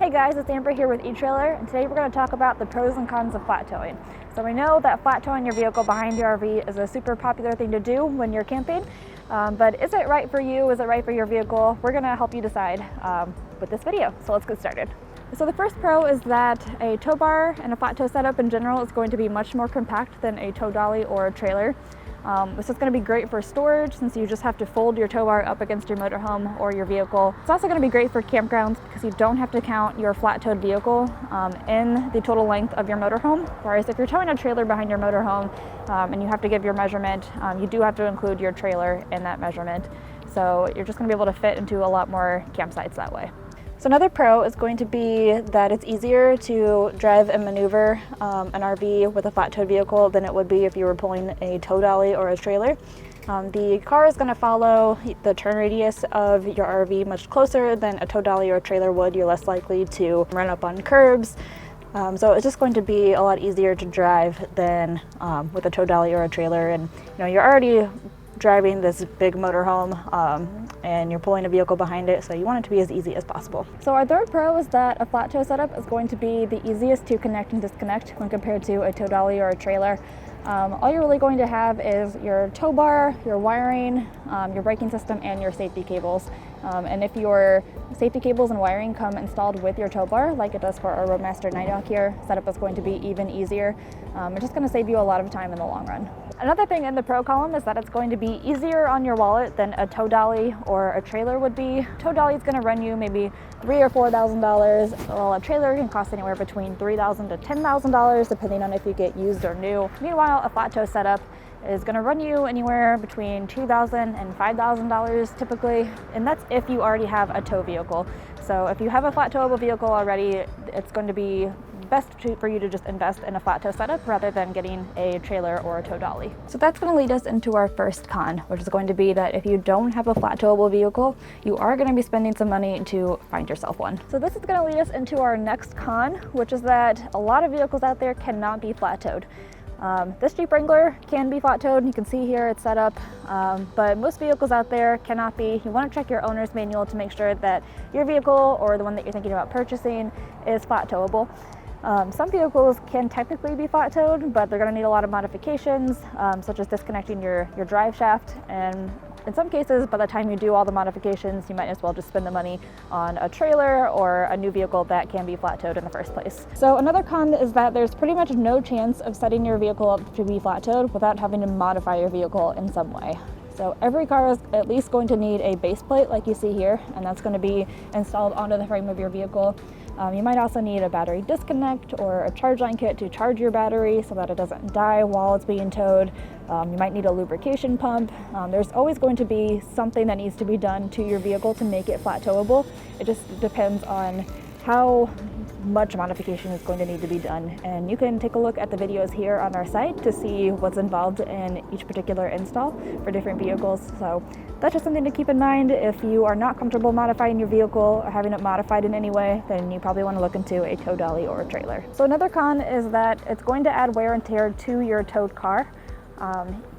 Hey guys, it's Amber here with eTrailer, and today we're going to talk about the pros and cons of flat towing. So we know that flat towing your vehicle behind your RV is a super popular thing to do when you're camping, but is it right for you? Is it right for your vehicle? We're going to help you decide with this video, so let's get started. So the first pro is that a tow bar and a flat tow setup in general is going to be much more compact than a tow dolly or a trailer. This is going to be great for storage since you just have to fold your tow bar up against your motorhome or your vehicle. It's also going to be great for campgrounds because you don't have to count your flat towed vehicle in the total length of your motorhome. Whereas if you're towing a trailer behind your motorhome and you have to give your measurement, you do have to include your trailer in that measurement. So you're just going to be able to fit into a lot more campsites that way. So another pro is going to be that it's easier to drive and maneuver an RV with a flat towed vehicle than it would be if you were pulling a tow dolly or a trailer. The car is going to follow the turn radius of your RV much closer than a tow dolly or a trailer would. You're less likely to run up on curbs. So it's just going to be a lot easier to drive than with a tow dolly or a trailer. And you're already driving this big motorhome and you're pulling a vehicle behind it, so you want it to be as easy as possible. So our third pro is that a flat tow setup is going to be the easiest to connect and disconnect when compared to a tow dolly or a trailer. All you're really going to have is your tow bar, your wiring, your braking system, and your safety cables. And if your safety cables and wiring come installed with your tow bar, like it does for our Roadmaster Nighthawk here, setup is going to be even easier. It's just going to save you a lot of time in the long run. Another thing in the pro column is that it's going to be easier on your wallet than a tow dolly or a trailer would be. Tow dolly is going to run you maybe $3,000 or $4,000, while a trailer can cost anywhere between $3,000 to $10,000 depending on if you get used or new. Meanwhile, a flat tow setup is going to run you anywhere between $2,000 and $5,000 typically, and that's if you already have a tow vehicle. So if you have a flat towable vehicle already, it's going to be best for you to just invest in a flat tow setup rather than getting a trailer or a tow dolly. So that's going to lead us into our first con, which is going to be that if you don't have a flat towable vehicle, you are going to be spending some money to find yourself one. So this is going to lead us into our next con, which is that a lot of vehicles out there cannot be flat towed. This Jeep Wrangler can be flat towed, you can see here it's set up, but most vehicles out there cannot be. You want to check your owner's manual to make sure that your vehicle or the one that you're thinking about purchasing is flat towable. Some vehicles can technically be flat towed, but they're going to need a lot of modifications, such as disconnecting your drive shaft, and in some cases, by the time you do all the modifications, you might as well just spend the money on a trailer or a new vehicle that can be flat towed in the first place. So another con is that there's pretty much no chance of setting your vehicle up to be flat towed without having to modify your vehicle in some way. So every car is at least going to need a base plate like you see here, and that's going to be installed onto the frame of your vehicle. You might also need a battery disconnect or a charge line kit to charge your battery so that it doesn't die while it's being towed. You might need a lubrication pump. There's always going to be something that needs to be done to your vehicle to make it flat towable. It just depends on how much modification is going to need to be done, and you can take a look at the videos here on our site to see what's involved in each particular install for different vehicles. So that's just something to keep in mind. If you are not comfortable modifying your vehicle or having it modified in any way, then you probably want to look into a tow dolly or a trailer. So another con is that it's going to add wear and tear to your towed car.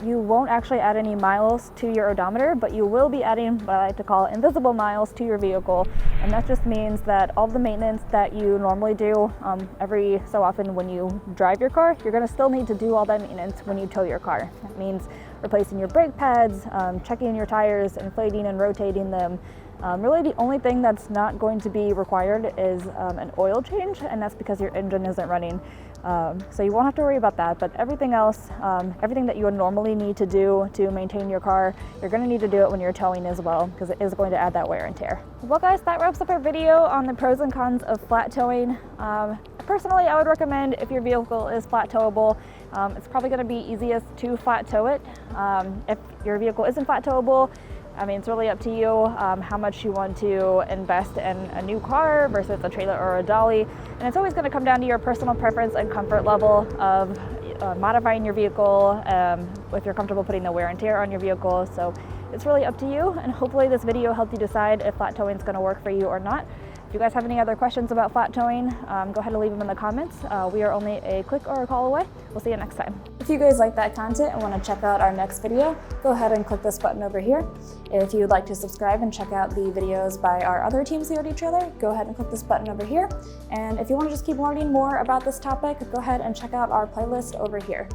You won't actually add any miles to your odometer, but you will be adding what I like to call invisible miles to your vehicle, and that just means that all the maintenance that you normally do every so often when you drive your car, you're going to still need to do all that maintenance when you tow your car. That means replacing your brake pads, checking your tires, inflating and rotating them. Really the only thing that's not going to be required is an oil change, and that's because your engine isn't running. So you won't have to worry about that, but everything else, everything that you would normally need to do to maintain your car, you're going to need to do it when you're towing as well, because it is going to add that wear and tear. Well guys, that wraps up our video on the pros and cons of flat towing. Personally, I would recommend if your vehicle is flat towable, it's probably going to be easiest to flat tow it. If your vehicle isn't flat towable, I mean, it's really up to you how much you want to invest in a new car versus a trailer or a dolly. And it's always going to come down to your personal preference and comfort level of modifying your vehicle, if you're comfortable putting the wear and tear on your vehicle. So it's really up to you, and hopefully this video helped you decide if flat towing is going to work for you or not. If you guys have any other questions about flat towing, go ahead and leave them in the comments. We are only a click or a call away. We'll see you next time. If you guys like that content and want to check out our next video, go ahead and click this button over here. If you'd like to subscribe and check out the videos by our other Team COD trailer, go ahead and click this button over here. And if you want to just keep learning more about this topic, go ahead and check out our playlist over here.